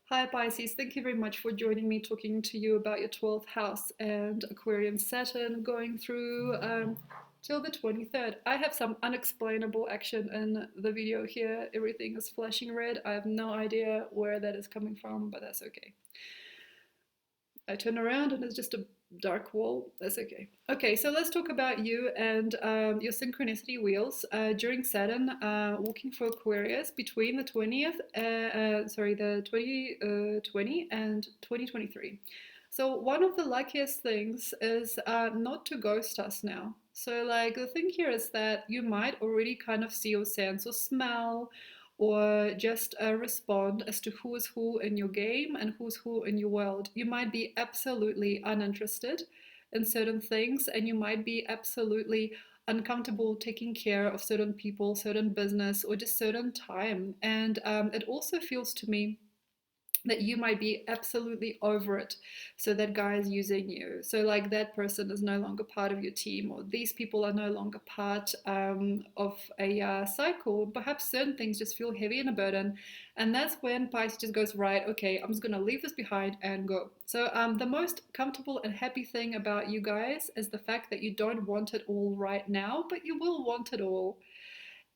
Hi Pisces, thank you very much for joining me talking to you about your 12th house and Aquarian Saturn going through till the 23rd. I have some unexplainable action in the video here. Everything is flashing red. I have no idea where that is coming from, but that's okay. I turn around and it's just a dark wall. That's okay. Okay, so let's talk about you and your synchronicity wheels during Saturn walking for Aquarius between the 20th, the 2020 and 2023. So one of the luckiest things is not to ghost us now. So like the thing here is that you might already kind of see or sense or smell or just respond as to who is who in your game and who's who in your world. You might be absolutely uninterested in certain things, and you might be absolutely uncomfortable taking care of certain people, certain business, or just certain time. And it also feels to me that you might be absolutely over it. So that guy is using you. So like that person is no longer part of your team, or these people are no longer part of a cycle. Perhaps certain things just feel heavy and a burden. And that's when Pisces just goes, right, okay, I'm just going to leave this behind and go. So the most comfortable and happy thing about you guys is the fact that you don't want it all right now, but you will want it all.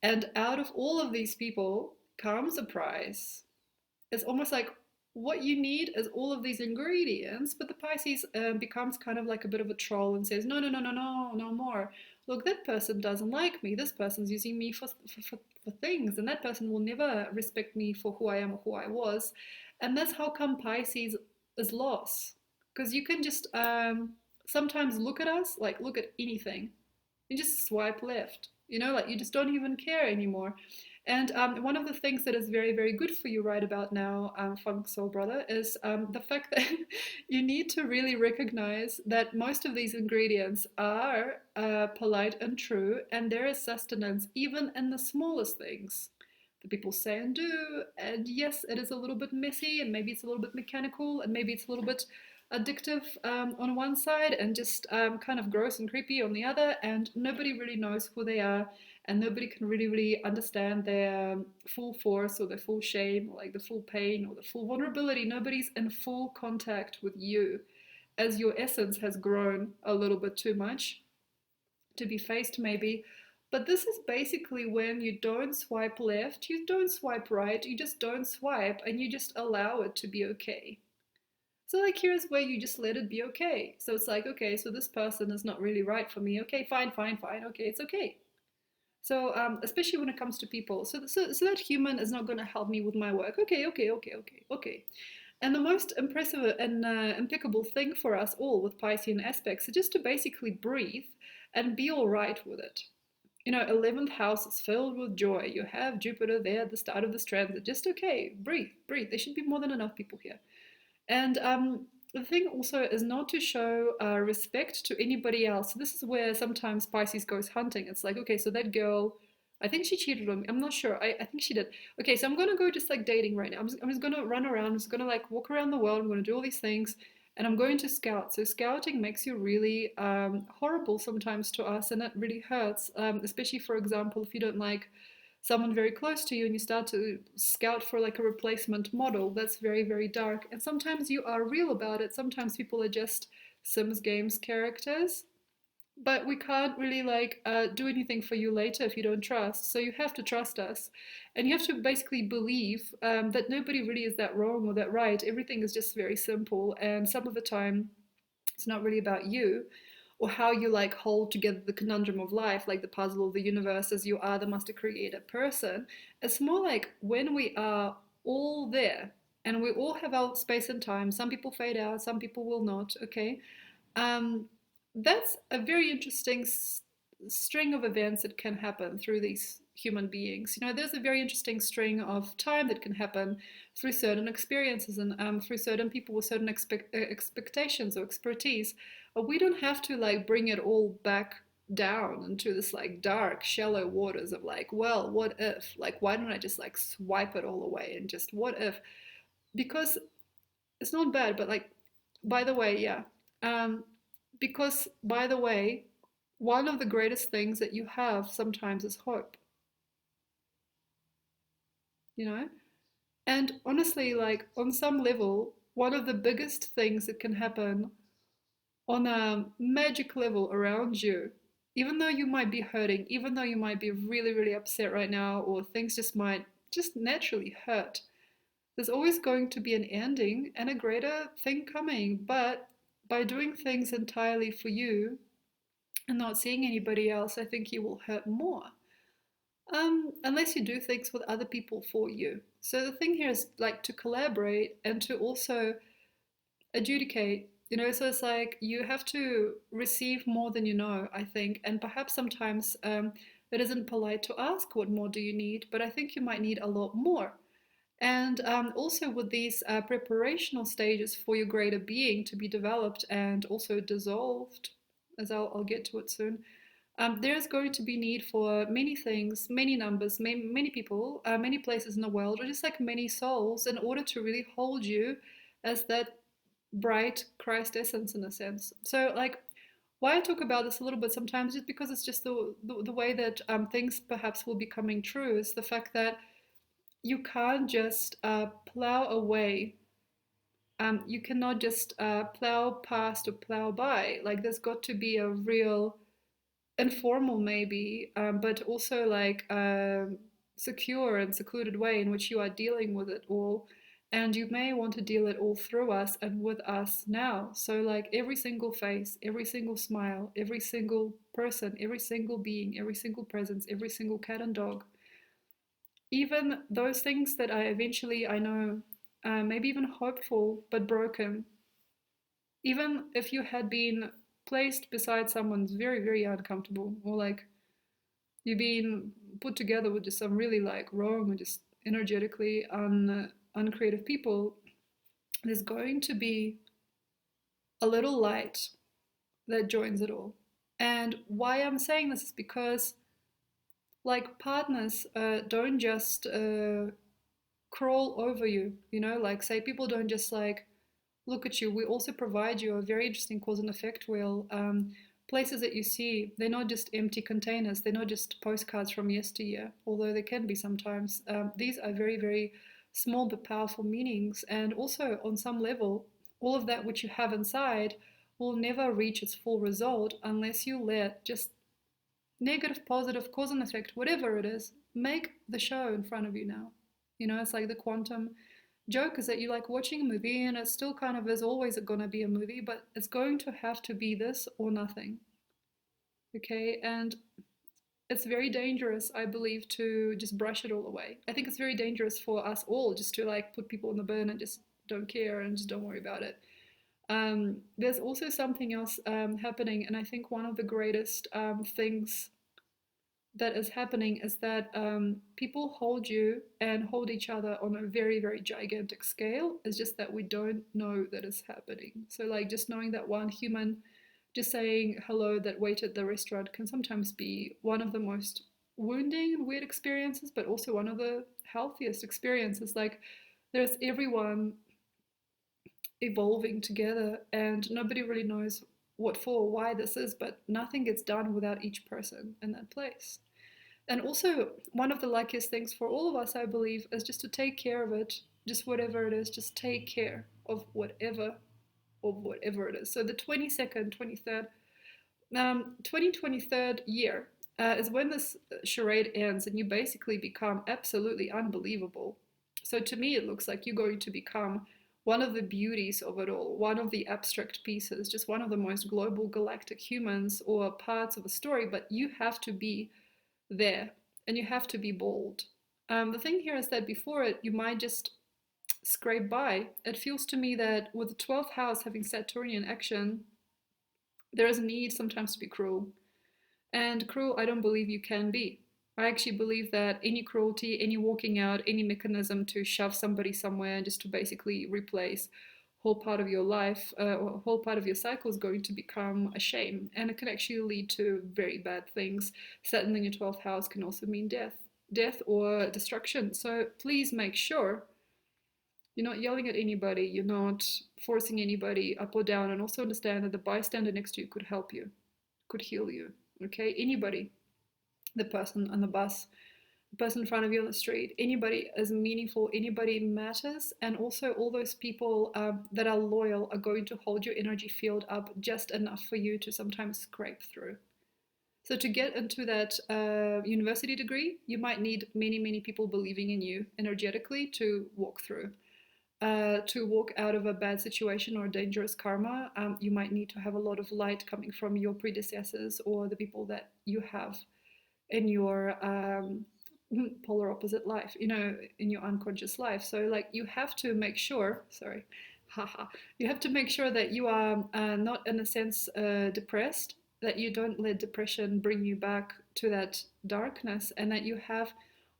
And out of all of these people comes a prize. It's almost like what you need is all of these ingredients, but the Pisces becomes kind of like a bit of a troll and says, no, no, no, no, no, no more. Look, that person doesn't like me. This person's using me for things, and that person will never respect me for who I am or who I was. And that's how come Pisces is lost. Because you can just sometimes look at us, like look at anything, and just swipe left. Like you just don't even care anymore. And one of the things that is very, very good for you right about now, Funk Soul Brother, is the fact that you need to really recognize that most of these ingredients are polite and true, and there is sustenance even in the smallest things that people say and do. And yes, it is a little bit messy, and maybe it's a little bit mechanical, and maybe it's a little bit addictive on one side, and just kind of gross and creepy on the other, and nobody really knows who they are, and nobody can really understand their full force or their full shame, or like the full pain or the full vulnerability. Nobody's in full contact with you, as your essence has grown a little bit too much to be faced maybe. But this is basically when you don't swipe left, you don't swipe right, you just don't swipe, and you just allow it to be okay. So like here's where you just let it be okay. So it's like, okay, so this person is not really right for me. Okay, fine, fine, fine. Okay, it's okay. So especially when it comes to people, so that human is not going to help me with my work. Okay, okay, okay, okay, okay. And the most impressive and impeccable thing for us all with Piscean aspects is just to basically breathe and be all right with it. 11th house is filled with joy. You have Jupiter there at the start of this transit. Just okay, breathe, breathe. There should be more than enough people here. And the thing also is not to show respect to anybody else. So this is where sometimes Pisces goes hunting. It's like, okay, so that girl, I think she cheated on me. I'm not sure. I think she did. Okay, so I'm gonna go just like dating right now. I'm just gonna run around. I'm just gonna like walk around the world. I'm gonna do all these things, and I'm going to scout. So scouting makes you really horrible sometimes to us, and it really hurts. Especially, for example, if you don't like someone very close to you and you start to scout for like a replacement model. That's very, very dark. And sometimes you are real about it. Sometimes people are just Sims games characters, but we can't really like do anything for you later if you don't trust. So you have to trust us, and you have to basically believe that nobody really is that wrong or that right. Everything is just very simple, and some of the time it's not really about you or how you like hold together the conundrum of life, like the puzzle of the universe, as you are the master creator person. It's more like when we are all there and we all have our space and time. Some people fade out, some people will not. Okay, um, that's a very interesting string of events that can happen through these human beings. There's a very interesting string of time that can happen through certain experiences and through certain people with certain expectations or expertise. But we don't have to like bring it all back down into this like dark, shallow waters of like, well, what if? Like, why don't I just like swipe it all away and just what if? Because it's not bad, but like, by the way, yeah. Um, because, by the way, one of the greatest things that you have sometimes is hope, you know? And honestly, like on some level, one of the biggest things that can happen on a magic level around you, even though you might be hurting, even though you might be really, really upset right now, or things just might just naturally hurt, there's always going to be an ending and a greater thing coming. But by doing things entirely for you and not seeing anybody else, I think you will hurt more. Unless you do things with other people for you. So the thing here is like to collaborate and to also adjudicate, so it's like you have to receive more than you know, I think, and perhaps sometimes it isn't polite to ask what more do you need, but I think you might need a lot more. And also with these preparational stages for your greater being to be developed and also dissolved, as I'll get to it soon, there's going to be need for many things, many numbers, many people, many places in the world, or just like many souls, in order to really hold you as that bright Christ essence in a sense. So, like, why I talk about this a little bit sometimes, just because it's just the way that things perhaps will be coming true, is the fact that you can't just plow away. You cannot just plow past or plow by. Like, there's got to be a real informal maybe, but also like secure and secluded way in which you are dealing with it all. And you may want to deal it all through us and with us now. So, like every single face, every single smile, every single person, every single being, every single presence, every single cat and dog, even those things that I eventually, I know, maybe even hopeful but broken, even if you had been placed beside someone's very, very uncomfortable, or like you've been put together with just some really like wrong or just energetically uncreative people, there's going to be a little light that joins it all. And why I'm saying this is because, like, partners don't just crawl over you, like, say, people don't just like look at you. We also provide you a very interesting cause and effect wheel. Places that you see, they're not just empty containers, they're not just postcards from yesteryear, although they can be sometimes. These are very, very small but powerful meanings. And also, on some level, all of that which you have inside will never reach its full result unless you let just negative, positive, cause and effect, whatever it is, make the show in front of you now. It's like the quantum joke is that you like watching a movie and it still kind of is always going to be a movie, but it's going to have to be this or nothing. Okay, and it's very dangerous, I believe, to just brush it all away. I think it's very dangerous for us all just to like put people on the burn and just don't care and just don't worry about it. There's also something else happening, and I think one of the greatest things that is happening is that people hold you and hold each other on a very, very gigantic scale. It's just that we don't know that it's happening. So, like, just knowing that one human just saying hello that waited at the restaurant can sometimes be one of the most wounding and weird experiences, but also one of the healthiest experiences. Like, there's everyone evolving together, and nobody really knows what for or why this is, but nothing gets done without each person in that place. And also, one of the luckiest things for all of us, I believe, is just to take care of it, just whatever it is, just take care of whatever it is. So the 22nd, 23rd, 2023rd year is when this charade ends and you basically become absolutely unbelievable. So to me, it looks like you're going to become one of the beauties of it all, one of the abstract pieces, just one of the most global galactic humans or parts of a story, but you have to be there and you have to be bold. The thing here is that before it, you might just scrape by. It feels to me that with the 12th house having Saturnian action, there is a need sometimes to be cruel. And cruel, I don't believe you can be. I actually believe that any cruelty, any walking out, any mechanism to shove somebody somewhere and just to basically replace whole part of your life or a whole part of your cycle is going to become a shame. And it can actually lead to very bad things. Saturn in your 12th house can also mean death or destruction. So please make sure you're not yelling at anybody, you're not forcing anybody up or down, and also understand that the bystander next to you could help you, could heal you. Okay, anybody, the person on the bus, person in front of you on the street, anybody is meaningful, anybody matters, and also all those people that are loyal are going to hold your energy field up just enough for you to sometimes scrape through. So to get into that university degree, you might need many, many people believing in you energetically to walk through. To walk out of a bad situation or dangerous karma, you might need to have a lot of light coming from your predecessors or the people that you have in your polar opposite life, in your unconscious life. So, like, you have to make sure, sorry, haha, you have to make sure that you are not, in a sense, depressed, that you don't let depression bring you back to that darkness, and that you have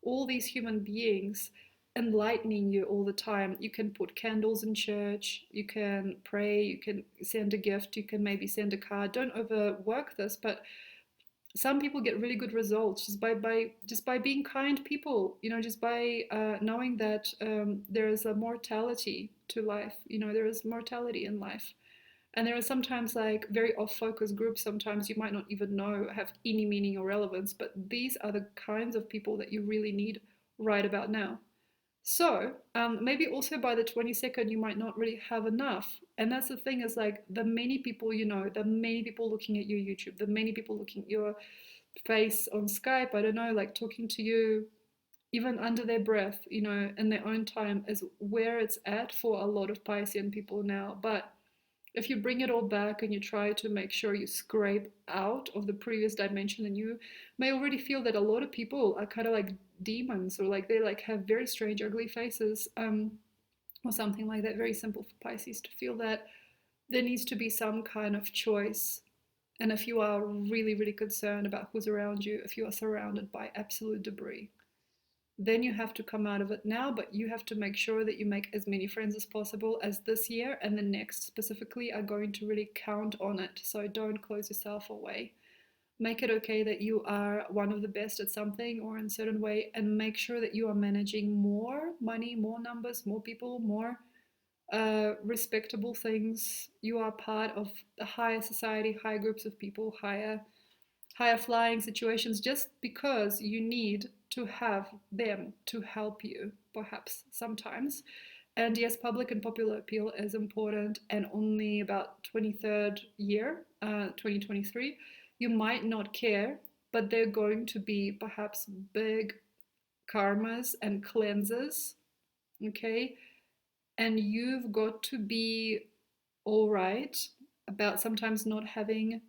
all these human beings enlightening you all the time. You can put candles in church, you can pray, you can send a gift, you can maybe send a card. Don't overwork this, but some people get really good results just by being kind people, just by knowing that there is a mortality to life. There is mortality in life, and there are sometimes like very off focus groups, sometimes you might not even know have any meaning or relevance, but these are the kinds of people that you really need right about now. So maybe also by the 22nd, you might not really have enough. And that's the thing, is like the many people the many people looking at your YouTube, the many people looking at your face on Skype, I don't know, like talking to you, even under their breath, in their own time, is where it's at for a lot of Piscean people now. But if you bring it all back and you try to make sure you scrape out of the previous dimension, and you may already feel that a lot of people are kind of like demons, or like they like have very strange ugly faces, or something like that. Very simple for Pisces to feel that there needs to be some kind of choice. And if you are really, really concerned about who's around you, if you are surrounded by absolute debris, then you have to come out of it now. But you have to make sure that you make as many friends as possible, as this year and the next specifically are going to really count on it. So don't close yourself away. Make it okay that you are one of the best at something or in a certain way, and make sure that you are managing more money, more numbers, more people, more respectable things. You are part of the higher society, higher groups of people, higher flying situations, just because you need to have them to help you, perhaps sometimes. And yes, public and popular appeal is important, and only about 23rd year, 2023, you might not care, but they're going to be perhaps big karmas and cleanses, okay? And you've got to be all right about sometimes not having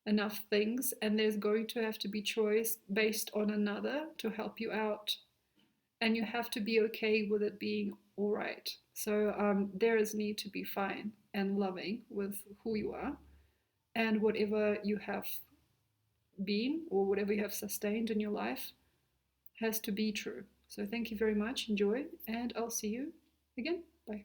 enough things, and there's going to have to be choice based on another to help you out, and you have to be okay with it being all right. So there is need to be fine and loving with who you are, and whatever you have been or whatever you have sustained in your life has to be true. So thank you very much, enjoy, and I'll see you again. Bye.